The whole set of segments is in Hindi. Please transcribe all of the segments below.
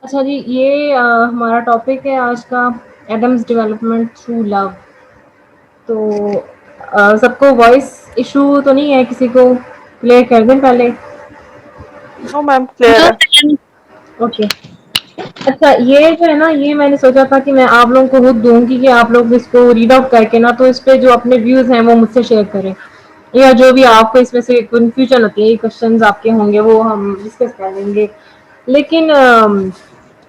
अच्छा जी, ये हमारा टॉपिक है आज का एडम्स डेवलपमेंट थ्रू लव। तो सबको वॉइस इशू तो नहीं है, किसी को क्लियर कर दें पहले। नो मैम, क्लियर है। ओके। अच्छा, ये जो है ना, ये मैंने सोचा था कि मैं आप लोगों को खुद दूंगी कि आप लोग इसको रीड आउट करके ना, तो इस पे जो अपने व्यूज हैं वो मुझसे शेयर करें, या जो भी आपको इसमें से कंफ्यूजन होती है, क्वेश्चंस आपके होंगे वो हम डिस्कस कर लेंगे। लेकिन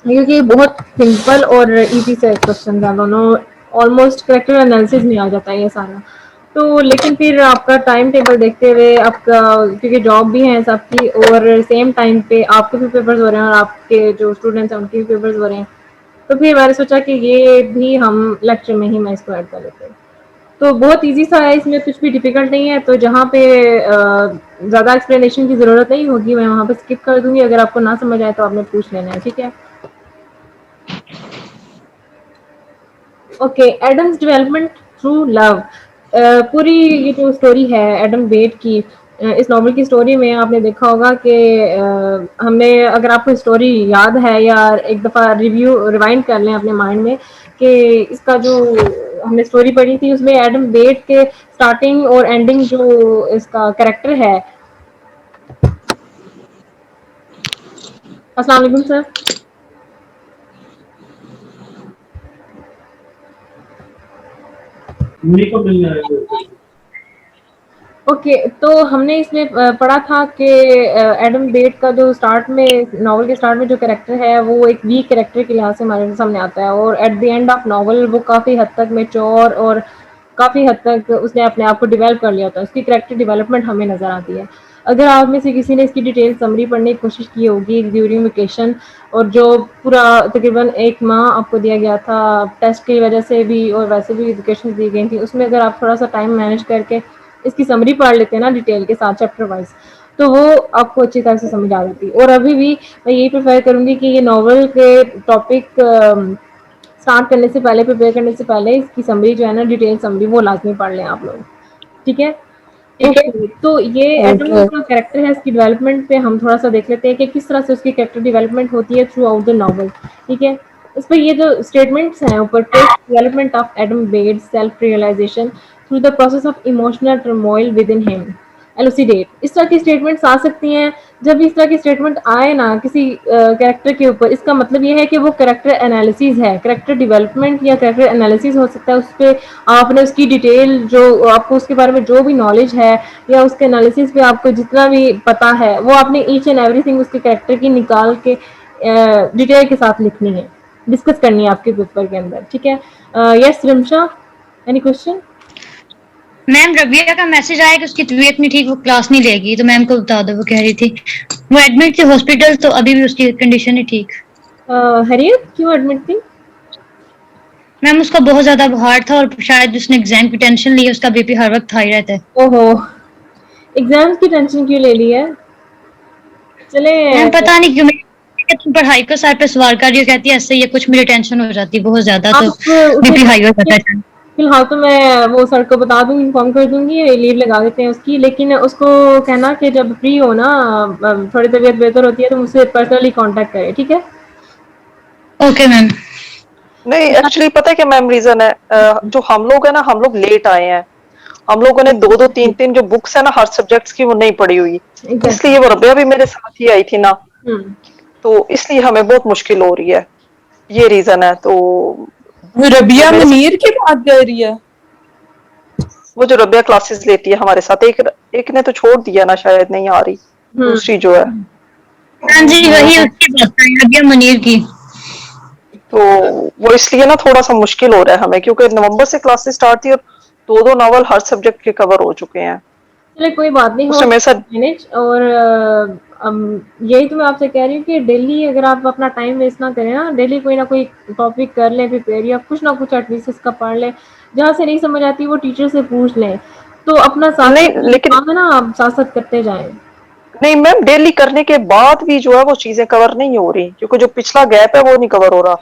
क्योंकि बहुत सिंपल और इजी से क्वेश्चन है दोनों, ऑलमोस्ट करेक्टर एनालिसिस में आ जाता है ये सारा। तो लेकिन फिर आपका टाइम टेबल देखते हुए, आपका क्योंकि जॉब भी है सबकी, और सेम टाइम पे आपके भी पेपर्स हो रहे हैं और आपके जो स्टूडेंट्स हैं उनके भी पेपर्स हो रहे हैं, तो फिर मैंने सोचा कि ये भी हम लेक्चर में ही मैं इसको ऐड कर लेते हैं। तो बहुत इजी सा है, इसमें कुछ भी डिफिकल्ट नहीं है। तो जहाँ पे ज़्यादा एक्सप्लेनेशन की ज़रूरत नहीं होगी मैं वहाँ पे स्किप कर दूंगी। अगर आपको ना समझ आए तो आपने पूछ लेना है, ठीक है। Okay, Adam's development through love. पूरी ये जो स्टोरी है एडम बेट की, इस नॉवल की स्टोरी में आपने देखा होगा कि हमने, अगर आपको स्टोरी याद है या एक दफ़ा रिव्यू रिवाइंड कर लें अपने माइंड में, कि इसका जो हमने स्टोरी पढ़ी थी उसमें एडम बेट के स्टार्टिंग और एंडिंग जो इसका कैरेक्टर है। अस्सलाम वालेकुम सर। उन्हीं को मिलना है। ओके, तो हमने इसमें पढ़ा था कि एडम बेट का जो स्टार्ट में, नॉवल के स्टार्ट में जो कैरेक्टर है वो एक वीक कैरेक्टर के लिहाज से हमारे सामने आता है, और at the end of novel वो काफ़ी हद तक मेच्योर और काफ़ी हद तक उसने अपने आप को डेवलप कर लिया होता है। उसकी कैरेक्टर डेवलपमेंट हमें नज़र आती है। अगर आप में से किसी ने इसकी डिटेल समरी पढ़ने की कोशिश की होगी ड्यूरिंग वेकेशन, और जो पूरा तकरीबन 1 माह आपको दिया गया था टेस्ट की वजह से भी और वैसे भी वेकेशन दी गई थी, उसमें अगर आप थोड़ा सा टाइम मैनेज करके इसकी समरी पढ़ लेते हैं ना डिटेल के साथ चैप्टर वाइज, तो वो आपको अच्छी तरह से समझ आ जाती है। और अभी भी मैं यही प्रेफर करूंगी कि ये नॉवल के टॉपिक स्टार्ट करने से पहले, प्रिपेयर करने से पहले इसकी समरी जो है ना, डिटेल समरी, वो लाजमी पढ़ लें आप लोग, ठीक है। ओके, तो ये एडम का कैरेक्टर है, इसकी डेवलपमेंट पे हम थोड़ा सा देख लेते हैं कि किस तरह से उसकी कैरेक्टर डेवलपमेंट होती है थ्रू आउट द नॉवल, ठीक है। इस पर ये जो स्टेटमेंट्स हैं ऊपर, development of Adam Bede self realisation through the process of emotional turmoil within him, elucidate, इस तरह की स्टेटमेंट्स आ सकती हैं। जब भी इस तरह की स्टेटमेंट आए ना किसी कैरेक्टर के ऊपर, इसका मतलब ये है कि वो कैरेक्टर एनालिसिस है, कैरेक्टर डेवलपमेंट या कैरेक्टर एनालिसिस हो सकता है। उस पर आपने उसकी डिटेल, जो आपको उसके बारे में जो भी नॉलेज है या उसके एनालिसिस पे आपको जितना भी पता है, वो आपने ईच एंड एवरीथिंग उसके कैरेक्टर की निकाल के डिटेल के साथ लिखनी है, डिस्कस करनी है आपके पेपर के अंदर, ठीक है। Yes Rimsha, any question? Ma'am, Rabia का मैसेज आया कि उसकी तबीयत नहीं ठीक, वो क्लास नहीं लेगी, तो मैम को बता दो। वो कह रही थी वो एडमिट थी हॉस्पिटल, तो अभी भी उसकी कंडीशन नहीं ठीक। हरियत क्यों एडमिट थी? मैम, उसका बहुत ज्यादा बुखार था और शायद उसने एग्जाम की टेंशन ली है। उसका बीपी हर वक्त हाई रहता है। ओहो, एग्जाम्स की टेंशन क्यों ले ली है? चले। मैम पता नहीं क्यों, मैं तुम पढ़ाई को सर पे सवार कर रही हो, कहती है ऐसे ही है, कुछ मुझे टेंशन हो जाती है बहुत ज्यादा, आप तो उसे बीपी हाई हो जाता है। फिलहाल तो मैं वो सर को बता दूंगी, इन्फॉर्म कर दूंगी, लीव लगा देते हैं उसकी। लेकिन उसको कहना कि जब फ्री हो ना, थोड़ी तबीयत बेहतर होती है तो मुझसे पर्सनली कांटेक्ट करे, ठीक है। Okay ma'am. नहीं, एक्चुअली पता है क्या मैम रीजन है? जो हम लोग है ना, हम लोग लेट आए हैं। हम लोगों ने दो दो तीन तीन जो बुक्स है ना हर सब्जेक्ट्स की, वो नहीं पढ़ी हुई। एग्जैक्टली। इसलिए वो रबिया भी मेरे साथ ही आई थी ना, हम्म। तो इसलिए हमें बहुत मुश्किल हो रही है। ये रीजन है। तो वो रबिया मेरे मुनीर साथ की बात कर रही है? वो जो रबिया क्लासेस लेती है हमारे साथ, एक ने तो छोड़ दिया ना, शायद नहीं आ रही। हम्म। दूसरी जो है, हाँ जी, वही उसकी बात है, रबिया मुनीर की। तो वो इसलिए ना थोड़ा सा मुश्किल हो रहा है हमें, क्योंकि नवंबर से क्लासेस स्टार्ट थी और दो दो नॉवल हर सब्जेक्ट के कवर हो चुके हैं। चले कोई बात नहीं, हो उसने मेरे साथ मैनेज। और यही तो मैं आपसे कह रही हूँ कि डेली अगर आप अपना टाइम वेस्ट ना करें ना, डेली कोई ना कोई टॉपिक कर लें प्रिपेयर, या कुछ ना कुछ एटलीस्ट इसका पढ़ लें। जहाँ से नहीं समझ आती वो टीचर से पूछ लें, तो अपना साथ नहीं, साथ जो लेकिन काम है ना आप साथ साथ करते जाएं। नहीं मैम, डेली करने के बाद भी जो है वो चीजें कवर नहीं हो रही, क्योंकि जो पिछला गैप है वो नहीं कवर हो रहा।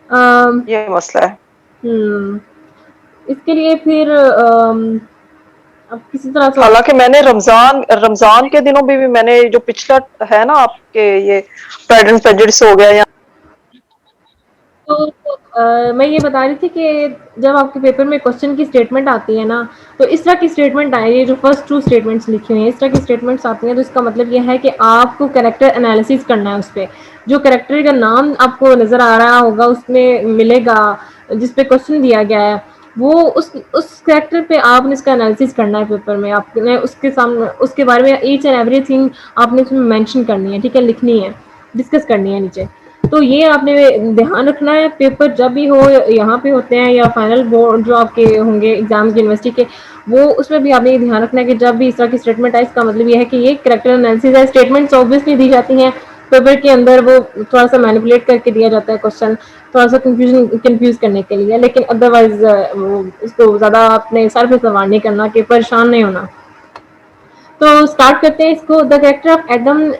अम, ये मसला है। हम्म, इसके लिए फिर अब किसी तरह से हालांकि मैंने रमजान रमजान के दिनों में भी मैंने जो पिछला है ना आपके ये प्राइड एंड प्रेजुडिस हो गया या तो मैं ये बता रही थी कि जब आपके पेपर में क्वेश्चन की स्टेटमेंट आती है ना, तो इस तरह की स्टेटमेंट आई है, जो फर्स्ट 2 स्टेटमेंट्स लिखी हुई हैं, इस तरह की स्टेटमेंट्स आती हैं, तो इसका मतलब ये है कि आपको कैरेक्टर एनालिसिस करना है उस पे। जो कैरेक्टर का नाम आपको नज़र आ रहा होगा, उसमें मिलेगा, जिस पे क्वेश्चन दिया गया है, वो उस कैरेक्टर पे आपने इसका एनालिसिस करना है पेपर में। आपने उसके सामने उसके बारे में ईच एंड एवरीथिंग आपने उसमें मेंशन करनी है, ठीक है, लिखनी है, डिस्कस करनी है नीचे। तो ये आपने ध्यान रखना है, पेपर जब भी हो, यहाँ पे होते हैं या फाइनल बोर्ड जो आपके होंगे एग्जाम यूनिवर्सिटी के, वो उसमें भी आपने ये ध्यान रखना है कि जब भी इस तरह की स्टेटमेंट आए, इसका मतलब ये है कि ये कैरेक्टर एनालिसिस है। स्टेटमेंट्स ऑब्वियसली दी जाती हैं पेपर के अंदर, वो थोड़ा सा मैनिपुलेट करके दिया जाता है क्वेश्चन, थोड़ा सा कंफ्यूज करने के लिए, लेकिन अदरवाइज इसको ज़्यादा अपने सर पे सवार नहीं करना, कि परेशान नहीं होना। तो स्टार्ट करते हैं इसको। The character of Adam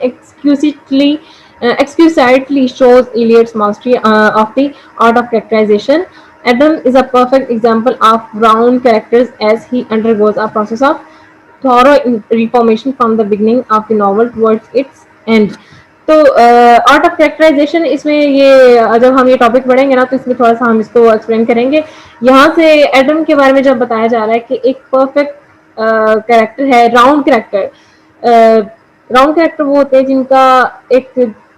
explicitly shows Eliot's mastery of the art of characterization. Adam is a perfect example of round characters as he undergoes a process of thorough reformation from the beginning of the novel towards its end. तो आर्ट ऑफ कैरेक्टराइजेशन, इसमें ये जब हम ये टॉपिक पढ़ेंगे ना, तो इसमें थोड़ा सा हम इसको एक्सप्लेन करेंगे। यहाँ से एडम के बारे में जब बताया जा रहा है कि एक परफेक्ट कैरेक्टर है, राउंड कैरेक्टर। राउंड कैरेक्टर वो होते हैं जिनका एक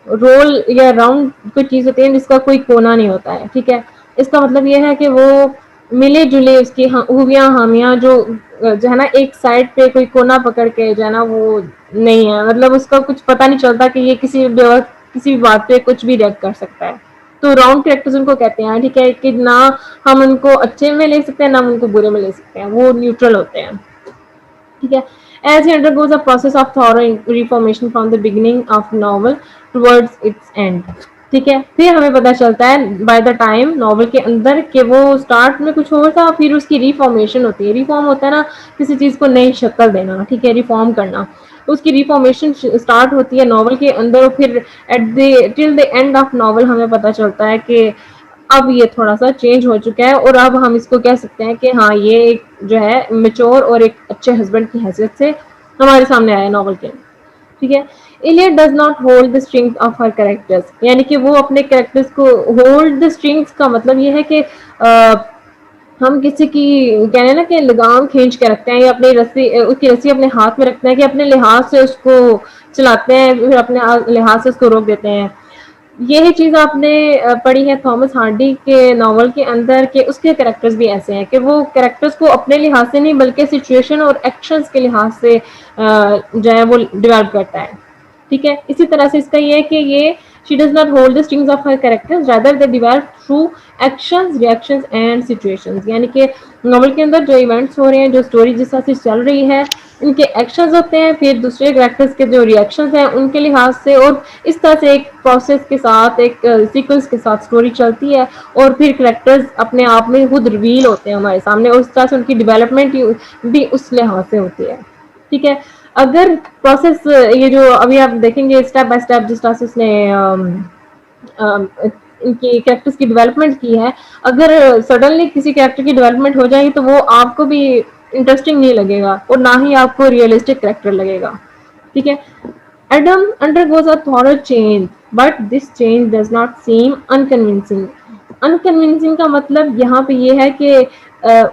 रोल या राउंड कोई चीज होती है जिसका कोई कोना नहीं होता है, ठीक है। इसका मतलब ये है कि वो मिले जुले उसकी खूबियां हामियां जो है ना, एक साइड पे कोई कोना पकड़ के जो है ना, वो नहीं है, मतलब उसका कुछ पता नहीं चलता कि ये किसी भी बात पे कुछ भी रिएक्ट कर सकता है। तो राउंड कैरेक्टर्स उनको कहते हैं, ठीक है, कि ना हम उनको अच्छे में ले सकते हैं, ना हम उनको बुरे में ले सकते हैं, वो न्यूट्रल होते हैं, ठीक है। As he undergoes a process of thorough reformation from the beginning of novel towards its end, ठीक है। फिर हमें पता चलता है बाय द टाइम नॉवल के अंदर कि वो स्टार्ट में कुछ और था, फिर उसकी रिफॉर्मेशन होती है। रिफॉर्म होता है ना, किसी चीज को नई शक्ल देना, ठीक है, रिफॉर्म करना। उसकी रिफॉर्मेशन स्टार्ट होती है नॉवल के अंदर, और फिर at the till the end of novel हमें पता चलता है कि अब ये थोड़ा सा चेंज हो चुका है, और अब हम इसको कह सकते हैं कि हाँ, ये एक जो है मेच्योर और एक अच्छे हस्बैंड की हैसियत से हमारे सामने आया नॉवल के, ठीक है। Eliot does not hold the strings of her characters, यानी कि वो अपने कैरेक्टर्स को होल्ड द स्ट्रिंग्स का मतलब ये है कि हम किसी की कहते हैं ना कि लगाम खींच के रखते हैं, या अपनी रस्सी उसकी रस्सी अपने हाथ में रखते हैं, कि अपने लिहाज से उसको चलाते हैं, फिर अपने लिहाज से उसको रोक देते हैं। यही चीज आपने पढ़ी है थॉमस हार्डी के नॉवल के अंदर, कि उसके कैरेक्टर्स भी ऐसे हैं कि वो कैरेक्टर्स को अपने लिहाज से नहीं बल्कि सिचुएशन और एक्शंस के लिहाज से जो है वो डेवलप करता है, ठीक है। इसी तरह से इसका ये है कि ये she does not hold the strings of her characters, rather they develop through actions, reactions and situations, यानी कि नॉवल के अंदर जो इवेंट्स हो रहे हैं, जो स्टोरी जिस तरह से चल रही है, इनके एक्शंस होते हैं, फिर दूसरे कैरेक्टर्स के जो रिएक्शंस हैं उनके लिहाज से, और इस तरह से एक प्रोसेस के साथ, एक सीक्वेंस के साथ स्टोरी चलती है, और फिर कैरेक्टर्स अपने आप में खुद रिवील होते हैं हमारे सामने, और इस तरह से उनकी डेवलपमेंट भी उस लिहाज से होती है, ठीक है। अगर प्रोसेस ये जो अभी आप देखेंगे स्टेप बाय स्टेप जिस तरह से उसने इनकी कैरेक्टर्स की डेवलपमेंट की है, अगर सडनली किसी कैरेक्टर की डेवलपमेंट हो जाएगी तो वो आपको भी इंटरेस्टिंग नहीं लगेगा, और ना ही आपको रियलिस्टिक कैरेक्टर लगेगा, ठीक है। Adam undergoes a thorough change, but this change does not seem unconvincing. Unconvincing का मतलब यहाँ पे ये है कि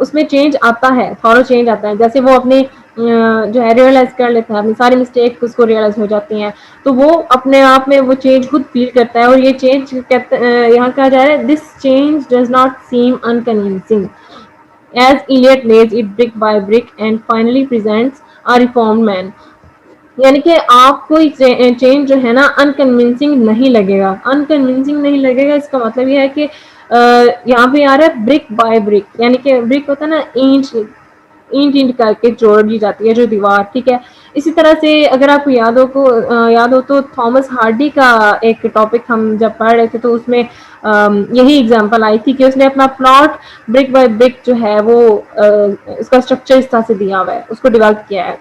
उसमें चेंज आता है, थॉरो चेंज आता है, जैसे वो अपने जो है रियलाइज कर लेता है, अपनी सारी मिस्टेक उसको रियलाइज हो जाती हैं, तो वो अपने आप में वो चेंज खुद फील करता है, और ये चेंज यहाँ कहा जा रहा है, this change does not seem unconvincing as Eliot lays it brick by brick and finally presents a reformed man. यानी कि आपको चेंज जो है ना अनकन्विंसिंग नहीं लगेगा। अनकन्विंसिंग नहीं लगेगा इसका मतलब ये है कि यहाँ पे आ रहा है ब्रिक बाय ब्रिक, यानी कि ब्रिक होता है ना, ईंट ईंट ईंट करके जोड़ी जाती है जो दीवार, ठीक है। इसी तरह से अगर आपको याद हो तो थॉमस हार्डी का एक टॉपिक हम जब पढ़ रहे थे तो उसमें यही एग्जांपल आई थी कि उसने अपना प्लॉट ब्रिक बाय ब्रिक जो है वो इसका स्ट्रक्चर इस तरह से दिया हुआ है, उसको डेवलप किया है।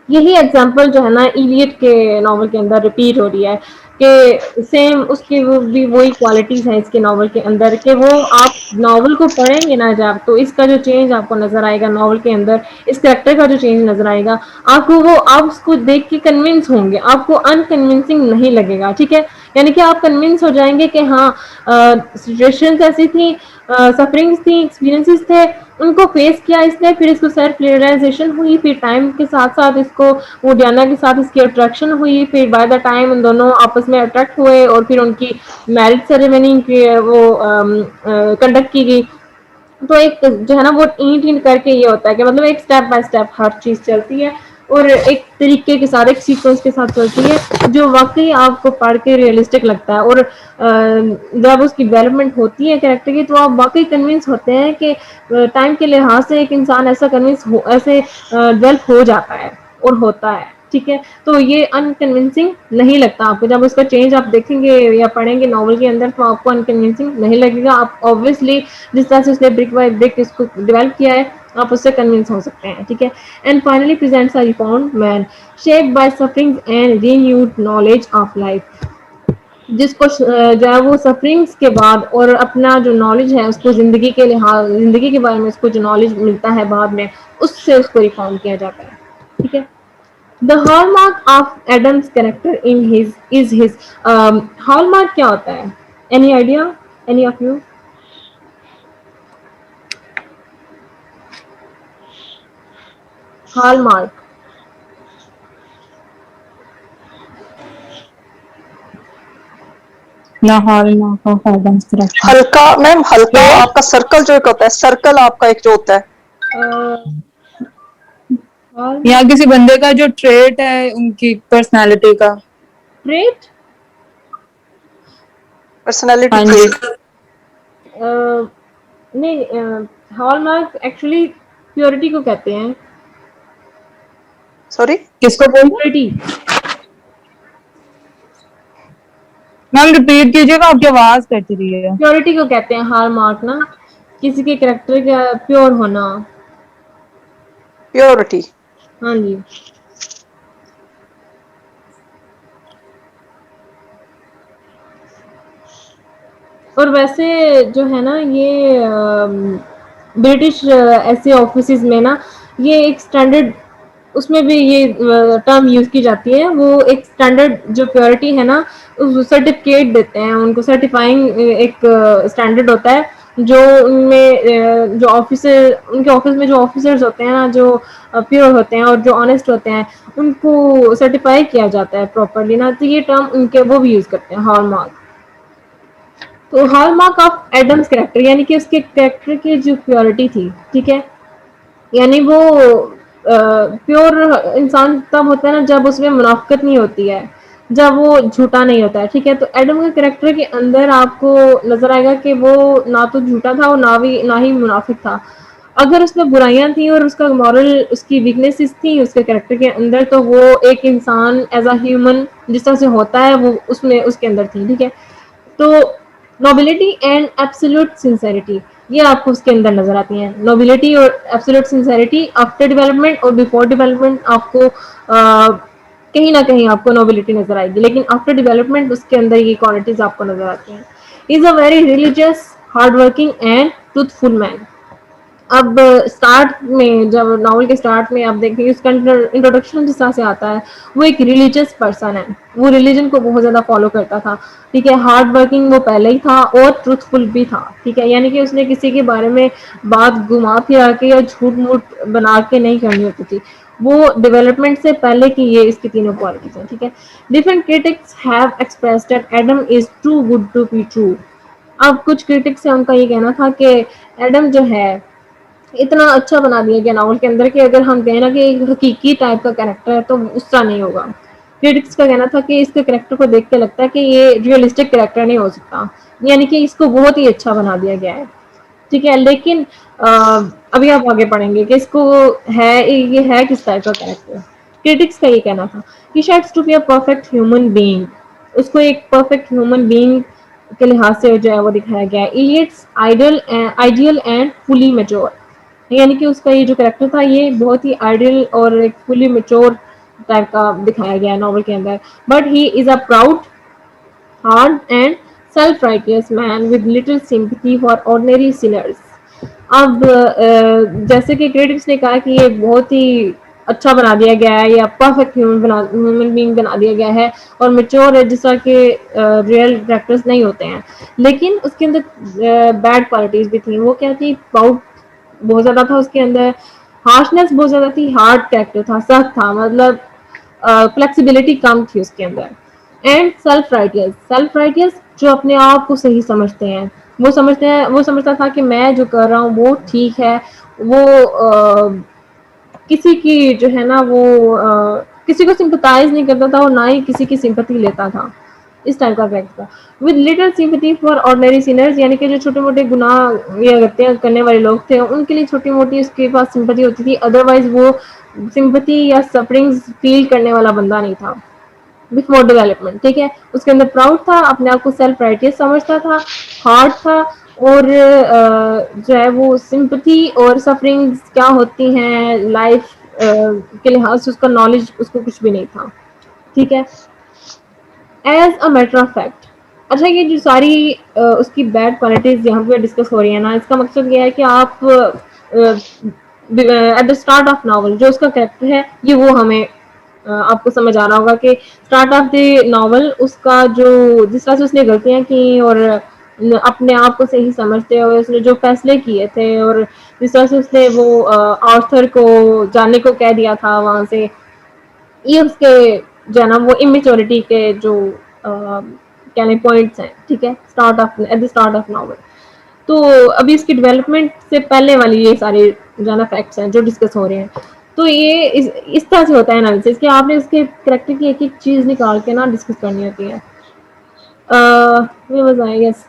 यही एग्जांपल जो है ना इलियट के नॉवल के अंदर रिपीट हो रही है। कि सेम उसकी वो भी वही क्वालिटीज हैं इसके नॉवल के अंदर कि वो आप नॉवल को पढ़ेंगे ना जब तो इसका जो चेंज आपको नजर आएगा नॉवल के अंदर इस करेक्टर का जो चेंज नजर आएगा आपको वो आप उसको देख के कन्विंस होंगे आपको अनकन्विंसिंग नहीं लगेगा ठीक है यानी कि आप कन्विंस हो जाएंगे कि हाँ सिचुएशंस ऐसी थी सफरिंग्स थी एक्सपीरियंसेस थे उनको फेस किया इसने फिर इसको सेल्फ रियलाइजेशन हुई फिर टाइम के साथ साथ इसको वो डियाना के साथ इसकी अट्रैक्शन हुई फिर बाय द टाइम उन दोनों आपस में अट्रैक्ट हुए और फिर उनकी मैरिज सेरेमनी वो कंडक्ट की गई तो एक जो है ना वो ईंट ईंट करके ये होता है कि मतलब एक स्टेप बाय स्टेप हर चीज चलती है और एक तरीके के साथ एक सीक्वेंस के साथ चलती है जो वाकई आपको पढ़ के रियलिस्टिक लगता है और जब उसकी डेवलपमेंट होती है कैरेक्टर की तो आप वाकई कन्विंस होते हैं कि टाइम के लिहाज से एक इंसान ऐसा कन्विंस हो ऐसे डेवलप हो जाता है और होता है ठीक है तो ये अनकन्विंसिंग नहीं लगता आपको जब उसका चेंज आप देखेंगे या पढ़ेंगे नॉवल के अंदर तो आपको अनकन्विंसिंग नहीं लगेगा आप ऑब्वियसली जिस तरह से उसने ब्रिक बाय ब्रिक इसको डेवलप किया है आप उससे कन्विंस हो सकते हैं ठीक है and finally presents a reformed man shaped by sufferings and renewed knowledge of life जिसको जो है वो सफरिंग्स के बाद और अपना जो नॉलेज है उसको जिंदगी के लिहाज जिंदगी के बारे में उसको जो नॉलेज मिलता है बाद में उससे उसको रिफॉर्म किया जाता है ठीक है The hallmark of Adam's character in his is his hallmark क्या होता है? Any idea? Any of you? Hallmark. ना हॉल ना परफॉर्मेंस करेक्शन। हल्का मैम हल्का आपका सर्कल जो एक होता है सर्कल आपका एक जो होता है या किसी बंदे का जो ट्रेट है उनकी पर्सनालिटी का Trait? पर्सनालिटी हाँ जी। ट्रेट नहीं हॉलमार्क एक्चुअली प्योरिटी को कहते हैं सॉरी किसको बोल प्योरिटी मैम रिपीट कीजिएगा आपकी आवाज कट रही है। प्योरिटी को कहते हैं हॉलमार्क ना किसी के कैरेक्टर का प्योर होना प्योरिटी हाँ जी और वैसे जो है ना ये ब्रिटिश ऐसे ऑफिसेज में ना ये एक स्टैंडर्ड उसमें भी ये टर्म यूज की जाती है वो एक स्टैंडर्ड जो प्योरिटी है ना सर्टिफिकेट देते हैं उनको सर्टिफाइंग एक स्टैंडर्ड होता है जो उनमें जो ऑफिसर उनके ऑफिस में जो ऑफिसर्स होते हैं ना जो प्योर होते हैं और जो ऑनेस्ट होते हैं उनको सर्टिफाई किया जाता है प्रॉपरली ना तो ये टर्म उनके वो भी यूज करते हैं हॉलमार्क तो हॉलमार्क ऑफ एडम्स कैरेक्टर यानी कि उसके कैरेक्टर की जो प्योरिटी थी ठीक है यानी वो प्योर इंसान तब होता है ना जब उसमें मुनाफिकत नहीं होती है जब वो झूठा नहीं होता है ठीक है तो एडम के कैरेक्टर के अंदर आपको नजर आएगा कि वो ना तो झूठा था और ना ही मुनाफिक था अगर उसमें बुराइयां थी और उसका मॉरल उसकी वीकनेसेस थी उसके कैरेक्टर के अंदर तो वो एक इंसान एज अ ह्यूमन जिस तरह से होता है वो उसमें उसके अंदर थी ठीक है तो नोबिलिटी एंड एब्सोल्यूट सिंसेरिटी ये आपको उसके अंदर नजर आती हैं नोबिलिटी और एब्सोल्यूट सिंसेरिटी आफ्टर डेवलपमेंट और बिफोर डेवलपमेंट आपको कहीं ना कहीं आपको नोबिलिटी नजर आएगी लेकिन आफ्टर डेवलपमेंट उसके अंदर ये क्वालिटीज आपको नजर आती हैं is a very religious hard working and truthful man अब स्टार्ट में जब नॉवल के स्टार्ट में आप देखेंगे उसका इंट्रोडक्शन जिस तरह से आता है वो एक रिलीजियस पर्सन है वो रिलीजन को बहुत ज्यादा फॉलो करता था ठीक है हार्ड वर्किंग वो पहले ही था और ट्रूथफुल भी था ठीक है यानी कि उसने किसी के बारे में बात घुमा फिरा के या झूठ मूठ बना के नहीं करनी होती थी वो डेवलपमेंट से पहले की ये इसकी तीनों क्वालिटीज हैं ठीक है different critics have expressed that Adam is too good to be true अब कुछ क्रिटिक्स है उनका ये कहना था कि एडम जो है इतना अच्छा बना दिया गया नॉवल के अंदर कि अगर हम कहें ना कि एक हकीकी टाइप का कैरेक्टर है तो उसका नहीं होगा क्रिटिक्स का कहना था कि इसके कैरेक्टर को देख के लगता है कि ये रियलिस्टिक कैरेक्टर नहीं हो सकता यानी कि इसको बहुत ही अच्छा बना दिया गया है ठीक है लेकिन अभी आप आगे पढ़ेंगे कि इसको है ये है किस टाइप का कैरेक्टर क्रिटिक्स का ये कहना था कि शायद to be a perfect human being उसको एक परफेक्ट ह्यूमन बीइंग के लिहाज से जो है वो दिखाया गया है it's ideal and fully mature यानी कि उसका ये जो कैरेक्टर था ये बहुत ही आइडियल और एक फुली मेच्योर टाइप का दिखाया गया है नॉवल के अंदर but he is a proud hard and self-righteous man with little sympathy for ordinary sinners. अब जैसे कि क्रिटिक्स ने कहा कि ये बहुत ही अच्छा बना दिया गया है या परफेक्ट ह्यूमन बीइंग बना दिया गया है और मेच्योर है जिस तरह के रियल कैरेक्टर्स नहीं होते हैं, लेकिन उसके अंदर बैड क्वालिटीज भी थी। वो क्या थी, प्राउड बहुत ज्यादा था उसके अंदर, हार्शनेस बहुत ज्यादा थी, हार्ड कैरेक्टर था, सख्त था, मतलब फ्लेक्सिबिलिटी कम थी उसके अंदर। एंड सेल्फ राइटियस जो अपने आप को सही समझते हैं, वो समझता था कि मैं जो कर रहा हूँ वो ठीक है। वो किसी की जो है ना वो किसी को सिंपथाइज नहीं करता था और ना ही किसी की सिंपथी लेता था। इस टाइप का कैरेक्टर था। With little sympathy for ordinary Sinners, यानी कि जो छोटे मोटे गुनाह ये करते हैं करने वाले लोग थे उनके लिए छोटी मोटी उसके पास सिंपथी होती थी, अदरवाइज वो सिंपथी या सफरिंग्स फील करने वाला बंदा नहीं था बिफोर डेवलपमेंट। ठीक है, उसके अंदर प्राउड था, अपने आप को सेल्फ राइटियस समझता था, हार्ड था, और जो है वो सिंपथी और सफरिंग्स क्या होती हैं लाइफ के लिहाज से उसका नॉलेज उसको कुछ भी नहीं था। ठीक है, as a matter of fact. अच्छा, ये जो सारी उसकी बैड क्वालिटीज यहाँ पे डिस्कस हो रही है ना, इसका मकसद ये है कि आप at the start of novel जो उसका कैरेक्टर है ये वो हमें आपको समझ आ रहा होगा कि स्टार्ट ऑफ द नॉवल उसका जो जिस तरह से उसने गलतियां की और अपने आप को सही समझते हुए उसने जो फैसले किए थे और जिस तरह से उसने वो आर्थर को जाने को कह दिया था वहां से, ये उसके जो है ना वो इमेच्योरिटी के जो कहने पॉइंट्स हैं। ठीक है, start of at the start of novel. तो अभी इसकी डेवलपमेंट से पहले वाली ये सारे जो है ना फैक्ट्स हैं जो डिस्कस हो रहे हैं। तो ये इस तरह से होता है एनालिसिस कि आपने इसके करेक्टर की एक एक चीज निकाल के ना डिस्कस करनी होती है। yes.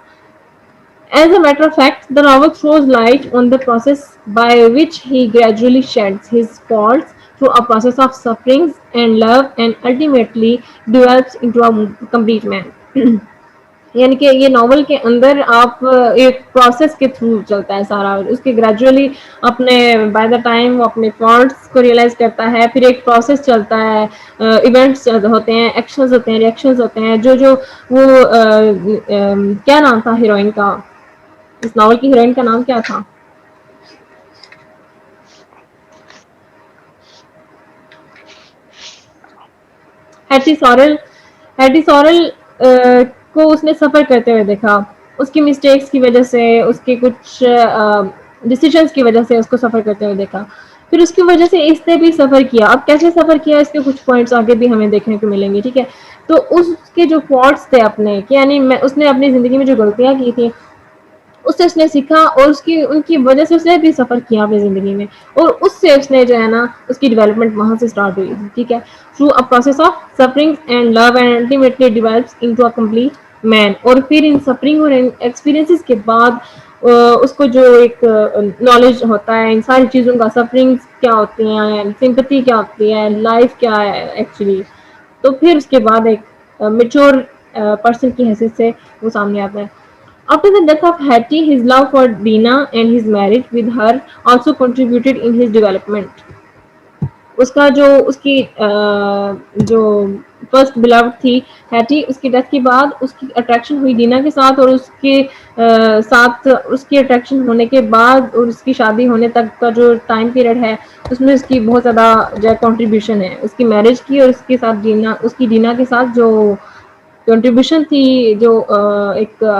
As a matter of fact, the novel throws light on the process by which he gradually sheds his faults through a process of sufferings and love and ultimately develops into a complete man. यानी कि ये नॉवल के अंदर आप एक प्रोसेस के थ्रू चलता है सारा, उसके ग्रेजुअली अपने बाय द टाइम वो अपने फॉल्ट्स को रियलाइज करता है, फिर एक प्रोसेस चलता है, इवेंट्स होते हैं, एक्शंस होते हैं, रिएक्शंस होते हैं, जो जो वो क्या नाम था हीरोइन का, इस नॉवल की हीरोइन का नाम क्या था? Hattie sorrel. हैटी सॉरेल को उसने सफर करते हुए देखा, उसकी मिस्टेक्स की वजह से, उसके कुछ डिसीजंस की वजह से उसको सफर करते हुए देखा, फिर उसकी वजह से इसने भी सफर किया। अब कैसे सफर किया इसके कुछ पॉइंट्स आगे भी हमें देखने को मिलेंगे। ठीक है, तो उसके जो फॉल्ट्स थे अपने कि यानी उसने अपनी जिंदगी में जो गलतियां की थी उससे उसने सीखा और उसकी उनकी वजह से उसने भी सफर किया अपनी जिंदगी में, और उससे उसने जो है ना उसकी डेवलपमेंट वहां से स्टार्ट हुई। ठीक है, through a process of suffering and love and ultimately develops into a complete man. और फिर इन सफरिंग और एक्सपीरियंसेस के बाद उसको जो एक नॉलेज होता है इन सारी चीज़ों का, सफरिंग क्या होती हैं, सिंपथी क्या होती है, लाइफ क्या है एक्चुअली, तो फिर उसके बाद एक मेच्योर पर्सन की हैसियत से वो सामने आता है। After the death of Hattie, his love for Dina and his marriage with her also contributed in his development. उसका जो उसकी जो फर्स्ट बिलव्ड थी हैटी, उसकी डेथ के बाद उसकी अट्रैक्शन हुई दीना के साथ, और उसके साथ उसकी अट्रैक्शन होने के बाद और उसकी शादी होने तक का जो टाइम पीरियड है उसमें उसकी बहुत ज़्यादा जो कंट्रीब्यूशन है उसकी मैरिज की, और उसके साथ दीना, उसकी दीना के साथ जो कंट्रीब्यूशन थी, जो एक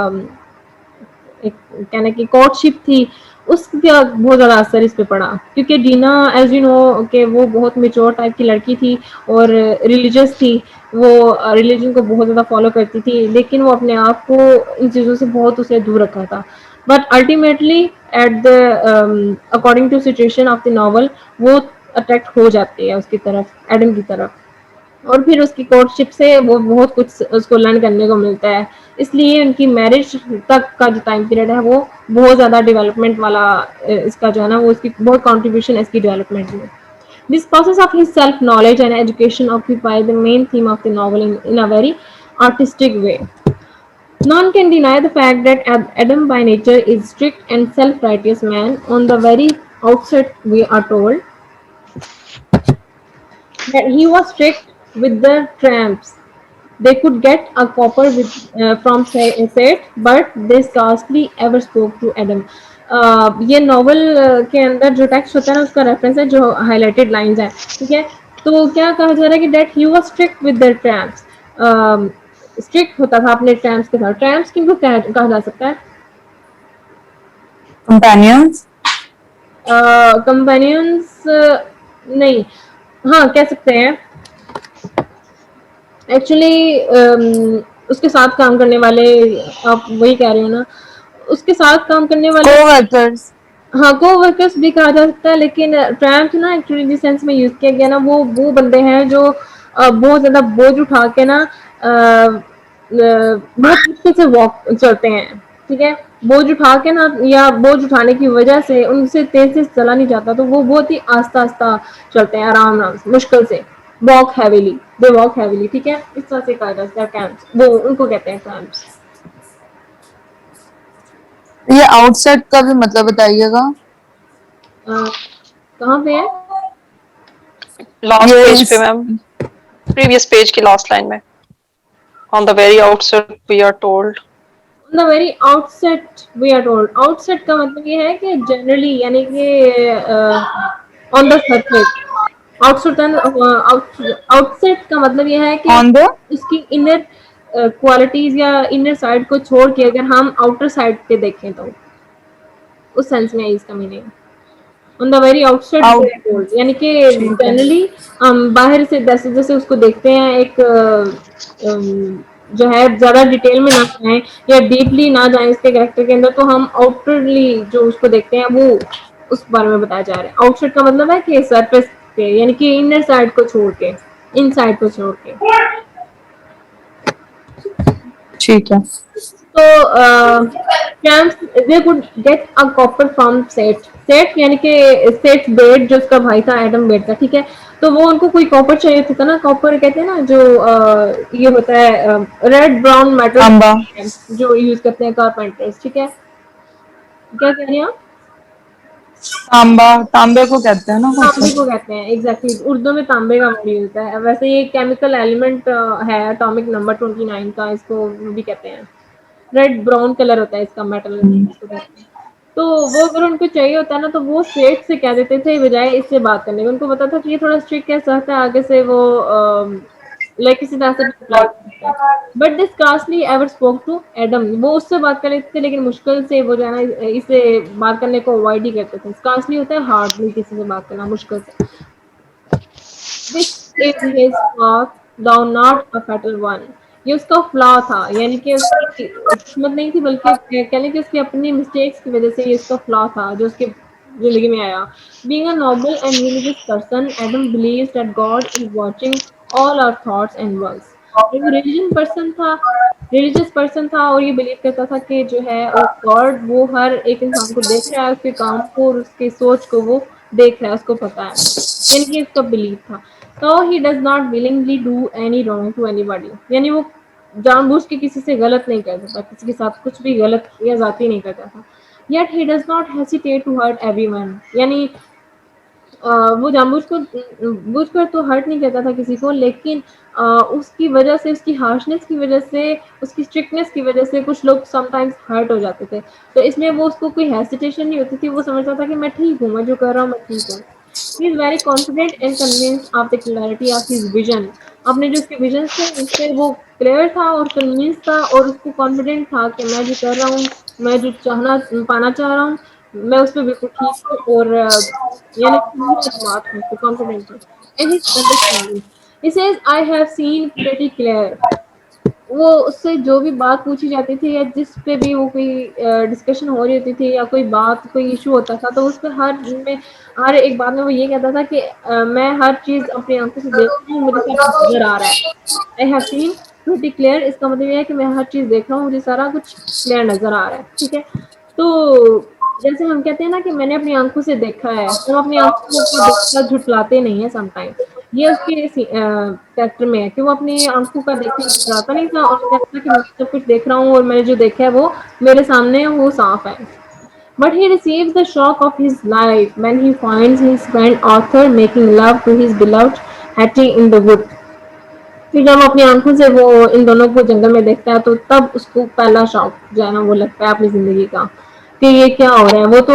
एक कहने की कोर्टशिप थी, उसका बहुत ज़्यादा असर इस पे पड़ा, क्योंकि डीना एज यू नो कि वो बहुत मेच्योर टाइप की लड़की थी और रिलीजियस थी, वो रिलीजन को बहुत ज़्यादा फॉलो करती थी, लेकिन वो अपने आप को इन चीज़ों से बहुत उसे दूर रखा था। But ultimately at the according to situation of the novel वो अट्रैक्ट हो जाती है उसकी तरफ, एडम की तरफ, और फिर उसकी कोर्टशिप से वो बहुत कुछ उसको लर्न करने को मिलता है। इसलिए उनकी मैरिज तक का जो टाइम पीरियड है वो बहुत ज़्यादा डेवलपमेंट वाला इसका जो है ना वो इसकी बहुत कंट्रीब्यूशन है इसकी डेवलपमेंट में। This process of his self-knowledge and education occupy the main theme of the novel in a very artistic way. None can deny the fact that Adam by nature is strict and self-righteous man. On the very outset, we are told that he was strict with the tramps. They could get a copper from Seth, but they scarcely ever spoke to Adam. ये नॉवल के अंदर जो टेक्स्ट होता है ना उसका रेफरेंस है जो हाईलाइटेड लाइंस हैं, ठीक है। तो क्या कहा जा रहा है कि that he was strict with their tramps, strict होता था अपने ट्रैम्प्स के साथ। ट्रैम्प्स किनको कहा जा सकता है? companions. कंपेनियंस नहीं, हाँ कह सकते हैं एक्चुअली। उसके साथ काम करने वाले, आप वही कह रहे हो ना, उसके साथ काम करने वाले, Co-workers. हाँ को वर्कर्स भी कहा जा सकता है। लेकिन ट्रैम्प ना एक्चुअली जिस सेंस में यूज किया गया ना, वो बंदे हैं जो बहुत ज्यादा बोझ उठा के ना बहुत मुश्किल से वॉक चलते हैं, ठीक है। बोझ उठा के ना, या बोझ उठाने की वजह से उनसे तेज से चला नहीं जाता, तो वो बहुत ही आस्ता आस्ता चलते हैं, आराम आराम से, मुश्किल से। Walk heavily, they walk heavily, ठीक है। इस तरह से कहा जाता है कैंप्स, वो उनको कहते हैं कैंप्स। ये आउटसेट का भी मतलब बताइएगा। कहाँ पे है? लास्ट पेज पे Yes. मैम, प्रीवियस पेज की लास्ट लाइन में, on the very outset we are told. On the very outset we are told, outset का मतलब ये है कि जनरली, यानी कि on the surface. Outset outset का मतलब ये है कि On the उसकी इनर क्वालिटीज या इनर साइड को छोड़ के अगर हम आउटर साइड पे देखें तो उस सेंस में है इसका meaning. On the very outset out. यानी कि ठीक है। जनरली हम बाहर से जैसे जैसे उसको देखते हैं, एक जो है ज्यादा डिटेल में ना जाएं या डीपली ना जाएं इसके कैरेक्टर के अंदर, तो हम आउटरली जो उसको देखते हैं वो उस बारे में बताया जा रहा है। आउटसेट का मतलब है कि सरफेस पे, यानी कि इनर साइड को छोड़ के, इन साइड को छोड़ के। ठीक है। तो Camps, they could get a copper from Seth. सेठ यानी कि सेठ बेड जो उसका भाई था, एडम बेड का, ठीक है। तो वो उनको कोई कॉपर चाहिए था ना, कॉपर कहते हैं ना जो ये होता है रेड ब्राउन मेटल तांबा। जो यूज करते हैं कारपेंटर्स, ठीक है। क्या कह रही हैं आप? तांबा, तांबे को कहते हैं ना तांबे को कॉपर। कहते हैं, एग्जैक्टली उर्दू में तांबे का वर्ड यूज होता है। वैसे ये केमिकल एलिमेंट है, एटॉमिक नंबर 29 का, इसको भी कहते हैं। रेड ब्राउन कलर होता है इसका, मेटल इसको कहते हैं। तो वो अगर उनको चाहिए होता है ना, तो वो सेठ से कह देते थे बजाय इससे बात करने के। उनको पता था कि ये थोड़ा स्ट्रिक्ट कह सकता है, आगे से वो लाइक किसी तरह से रिप्लाई कर सकता है। But this costly ever spoke to Adam, वो उससे बात कर लेते थे लेकिन मुश्किल से, वो जो है ना इससे बात करने को अवॉइड ही करते थे। कास्टली होता है हार्डली किसी से बात करना, मुश्किल से। This is his flaw, though not a fatal one. ये उसका फ्लॉ था, यानी कि उसकी किस्मत नहीं थी, बल्कि कह लें कि उसकी अपनी मिस्टेक्स की वजह से ये उसका फ्लॉ था जो उसके जिंदगी में आया। Being a noble and religious person, Adam believes that God is watching all our thoughts and works. वो रिलीजियस पर्सन था और ये बिलीव करता था कि जो है गॉड वो हर एक इंसान को देख रहा है, उसके काम को और उसकी सोच को वो देख रहा है, उसको पता है। यानी कि इसका बिलीव था। तो he does not willingly do any wrong to anybody, यानी वो जानबूझ के किसी से गलत नहीं करता था, किसी के साथ कुछ भी गलत या जाती नहीं करता था। Yet he does not hesitate to hurt everyone, यानी वो जानबूझ को बूझ कर तो हर्ट नहीं करता था किसी को, लेकिन उसकी वजह से, उसकी हार्शनेस की वजह से, उसकी स्ट्रिक्टनेस की वजह से कुछ लोग समटाइम्स हर्ट हो जाते थे। तो इसमें वो उसको कोई हेसिटेशन नहीं होती थी, वो समझता था कि मैं ठीक हूँ, मैं जो कर रहा हूँ मैं ठीक हूँ। He is very confident and convinced of the clarity of his vision. अपने जो उसके विजन थे उससे वो क्लियर था और कन्विंस था, और उसको कॉन्फिडेंट था कि मैं जो कर रहा हूँ, मैं जो पाना चाह रहा हूँ, मैं उस पर बिल्कुल ठीक हूँ। और यानी पूरा एतमाद था उसको, कॉन्फिडेंट था। And his understanding. He says, I have seen pretty clear. वो उससे जो भी बात पूछी जाती थी या जिस पे भी वो कोई डिस्कशन हो रही होती थी या कोई बात, कोई इशू होता था, तो उस पर हर एक बात में वो ये कहता था कि मैं हर चीज अपनी आंखों से देख रही हूँ, मुझे सब कुछ नजर आ रहा है। I have seen pretty clear, इसका मतलब ये है कि मैं हर चीज देख रहा हूँ, मुझे सारा कुछ क्लियर नजर आ रहा है, ठीक है। तो जैसे हम कहते हैं ना कि मैंने अपनी आंखों से देखा है, हम अपनी आंखों को देखकर झुठलाते नहीं है समटाइम। ये उसके कैरेक्टर में है कि वो अपनी आंखों का देखने जाता नहीं था और कहता था कि मैं सब कुछ देख रहा हूँ और मैंने जो देखा है वो मेरे सामने है, वो साफ है। But he receives the shock of his life when he finds his friend Arthur making love to his beloved Hattie in the wood. फिर जब अपनी आंखों से वो इन दोनों को जंगल में देखता है तो तब उसको पहला शौक जो है ना वो लगता है अपनी जिंदगी का कि ये क्या हो रहा है। वो तो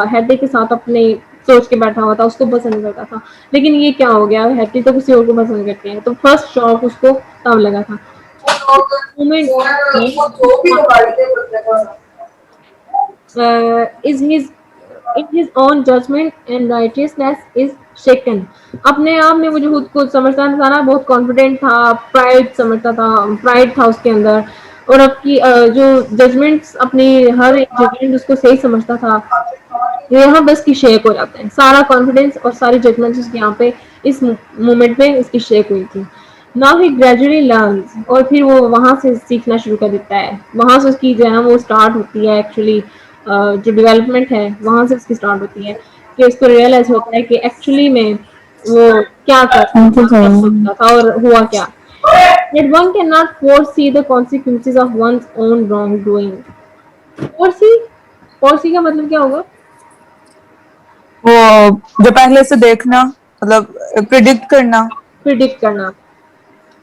हैटी के साथ अपने सोच के बैठा हुआ था, उसको पसंद करता था, लेकिन ये क्या हो गया, हैटी तो किसी और को पसंद करती है। तो फर्स्ट शौक उसको तब लगा था। Moment is his in his own judgment and righteousness is shaken। अपने आप में वो जो खुद को समझता था ना, बहुत कॉन्फिडेंट था, प्राइड समझता था, प्राइड था उसके अंदर, और आपकी जो जजमेंट्स अपनी हर एक जजमेंट उसको सही समझता था, ये यहाँ बस की शेक हो जाते हैं। सारा कॉन्फिडेंस और सारी जजमेंट्स उसके यहाँ पे इस मोमेंट में इसकी शेक हुई थी। नाउ ही ग्रेजुअली लर्न्स, और फिर वो वहाँ से सीखना शुरू कर देता है। वहाँ से उसकी जो है वो स्टार्ट होती है एक्चुअली, जो डेवलपमेंट है वहाँ से उसकी स्टार्ट होती है कि उसको रियलाइज होता है कि एक्चुअली में वो क्या कर सकता था और हुआ क्या। That one cannot foresee the consequences of one's own wrongdoing। foresee foresee का मतलब क्या होगा? वो जो पहले से देखना, मतलब प्रिडिक्ट करना। प्रिडिक्ट करना,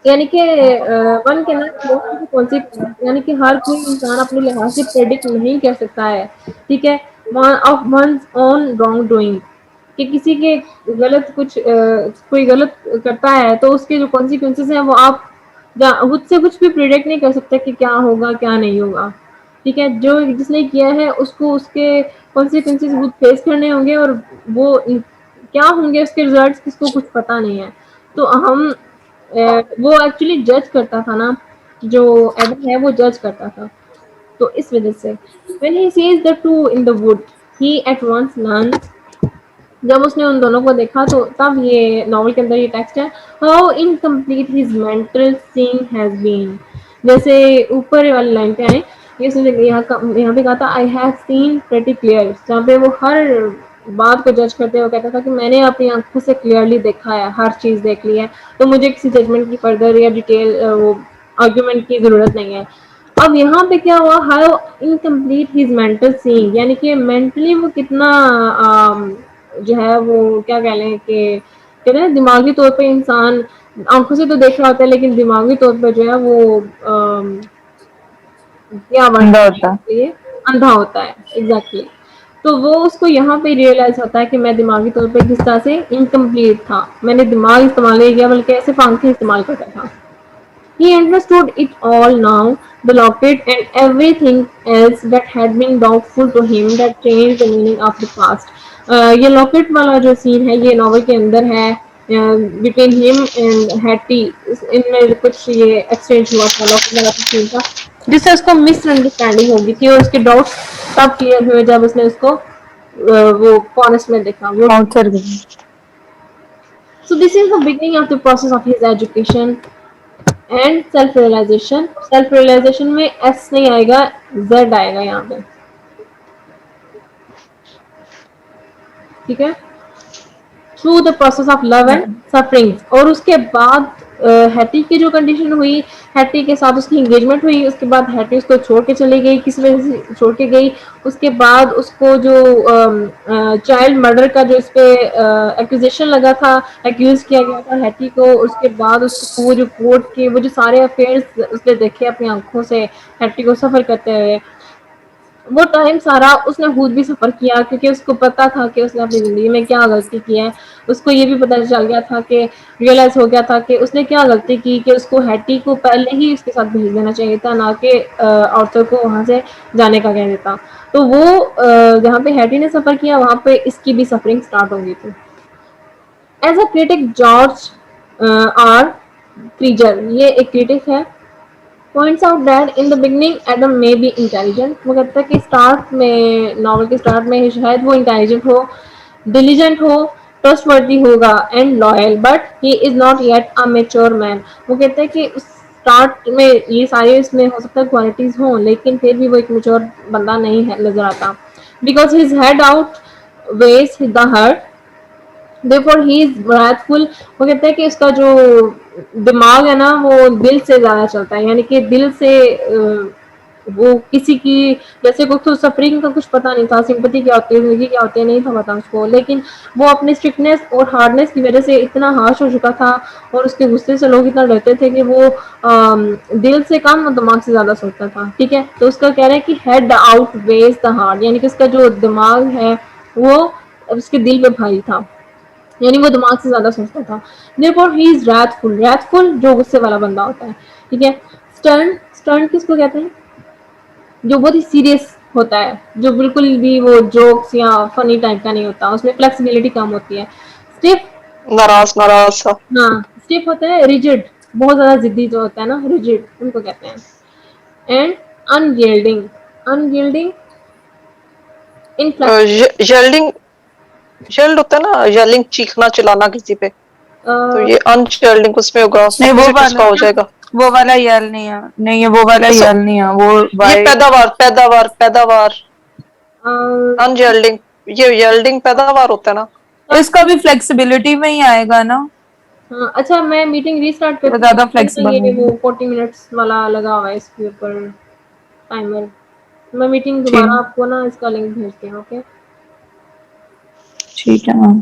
यानी कि वन के ना कौन सी, यानी कि हर कोई इंसान अपने लिहाज से प्रेडिक्ट नहीं कर सकता है, ठीक है, of one's own wrong doing, कि किसी के गलत कुछ कोई गलत करता है तो उसके जो कॉन्सिक्वेंसेस हैं वो आप खुद से कुछ भी प्रिडिक्ट नहीं कर सकते कि क्या होगा क्या नहीं होगा, ठीक है। जो जिसने किया है उसको उसके कॉन्सिक्वेंसेस खुद फेस करने होंगे, और वो क्या होंगे उसके रिजल्ट्स किसको कुछ पता नहीं है। तो हम वो एक्चुअली जज करता था ना, जो एडम है वो जज करता था। तो इस वजह से when he sees the two in the wood he at once learns, जब उसने उन दोनों को देखा तो तब ये नॉवल के अंदर ये टेक्स्ट है, how incomplete his mental seeing has been. जैसे ऊपर वाली लाइन पे आए, ये उसने यहाँ पे कहा था I have seen pretty clear, जहाँ पे वो हर बात को जज करते हुए कहता था कि मैंने अपनी आंखों से क्लियरली देखा है, हर चीज़ देख ली है, तो मुझे किसी जजमेंट की फर्दर या डिटेल वो आर्ग्यूमेंट की ज़रूरत नहीं है। अब यहाँ पे क्या हुआ, how incomplete his mental seeing, यानी कि मेंटली वो कितना जो है वो क्या कह लें कि कहते हैं दिमागी तौर पे इंसान आंखों से तो देख रहा होता है लेकिन दिमागी तौर पर जो है वो क्या अंधा होता है। ये अंधा होता है, एग्जैक्टली। तो वो उसको यहाँ पे रियलाइज होता है कि मैं दिमागी तौर पे किस तरह से इनकम्प्लीट था, मैंने दिमाग इस्तेमाल नहीं किया बल्कि ऐसे आंखें इस्तेमाल करता था। He understood it all now, the locket and everything else that had been doubtful to him that changed the meaning of the past। ये लॉकेट वाला जो सीन है ये नॉवल के अंदर है, बिटवीन हिम एंड हैटी, इनमें कुछ ये एक्सचेंज हुआ था, लॉकेट वाला सीन था जिससे उसको मिसअंडरस्टैंडिंग होगी थी, और उसके डाउट्स तब क्लियर हुए जब उसने उसको वो फॉरेस्ट में देखा वो। Outside. So this is the beginning of the process of his education and self realisation. Self realisation में एस नहीं आएगा, जेड आएगा यहाँ पे, ठीक है। Through the process of love and suffering. और उसके बाद हैटी की जो कंडीशन हुई, हैटी के साथ उसकी एंगेजमेंट हुई, उसके बाद हैटी उसको छोड़ के चली गई, किस वजह से छोड़ के गई, उसके बाद उसको जो चाइल्ड मर्डर का जो इस पे एक्यूजेशन लगा था, एक्यूज किया गया था हैटी को, उसके बाद उसको वो जो कोर्ट के वो जो सारे अफेयर्स उसने देखे अपनी आंखों से हैटी को सफर करते हुए, वो टाइम सारा उसने खुद भी सफर किया क्योंकि उसको पता था कि उसने अपनी जिंदगी में क्या गलती की है। उसको ये भी पता चल गया था कि रियलाइज हो गया था कि उसने क्या गलती की कि उसको हैटी को पहले ही उसके साथ भेज देना चाहिए था, ना कि औरतों को वहां से जाने का कह देता। तो वो जहाँ पे हैटी ने सफर किया वहां पे इसकी भी सफरिंग स्टार्ट हो गई थी। As a critic George R Krieger, ये एक क्रिटिक है, points out that in the beginning Adam may be intelligent. वो कहता है कि स्टार्ट में, नॉवल के स्टार्ट में शायद वो इंटेलिजेंट हो, डिलीजेंट हो, ट्रस्टवर्दी होगा and loyal, but he is not yet a mature man. वो कहते हैं कि स्टार्ट में ये सारे इसमें हो सकता है क्वालिटीज हों लेकिन फिर भी वो एक मेच्योर बंदा नहीं है नजर आता, because his head outweighs the heart therefore he is wrathful। वो कहता है कि इसका जो दिमाग है ना वो दिल से ज्यादा चलता है, यानी कि दिल से वो किसी की जैसे को तो सफरिंग का कुछ पता नहीं था, सिंपैथी क्या होती है, जिंदगी क्या होती है नहीं था पता उसको, लेकिन वो अपनी स्ट्रिक्टनेस और हार्डनेस की वजह से इतना हार्श हो चुका था और उसके गुस्से से लोग इतना डरते थे कि वो दिल से कम और दिमाग से ज्यादा सोचता था। ठीक है, तो उसका कह रहे हैं कि head outweighs the heart, यानी कि उसका जो दिमाग है वो उसके दिल पे भारी था, यानी वो दिमाग से ज्यादा सोचता था। therefore he is wrathful, wrathful जो गुस्से वाला बंदा होता है। ठीक है, stern, stern किसको कहते हैं, जो बहुत ही सीरियस होता है, जो बिल्कुल भी वो जोक्स या फनी टाइप का नहीं होता, उसमें फ्लेक्सिबिलिटी कम होती है। स्टिफ, नाराज नाराज सा। हाँ स्टिफ होता है, रिजिड बहुत ज्यादा जिद्दी जो होता है ना, रिजिड उनको कहते हैं। And unyielding, unyielding inflexible, yielding, yield होता है ना, येलिंग, चीखना चिल्लाना किसी पे, तो ये अनयेल्डिंग उसमें होगा, नहीं वो ऑपोजिट उसका वाला, हो जाएगा। वो वाला यल नहीं है, नहीं है वो वाला ऐसा यल नहीं है, वो ये वाई। पैदावार पैदावार पैदावार, अनयेल्डिंग, ये येल्डिंग पैदावार होता है ना। इसका भी फ्लेक्सिबिलिटी में ही आएगा ना, हाँ अच्छा, मैं मीटिंग रीस्टार्ट वो करती ज्यादा हूँ, फ्लेक्सिबल ये होगी। वो 40 मिनट्स वाला लगा हुआ है इसके ऊपर टाइमर। मैं मीटिंग दोबारा ठीक, आपको ना इसका लिंक भेजती हूँ। ओके ठीक है मैम।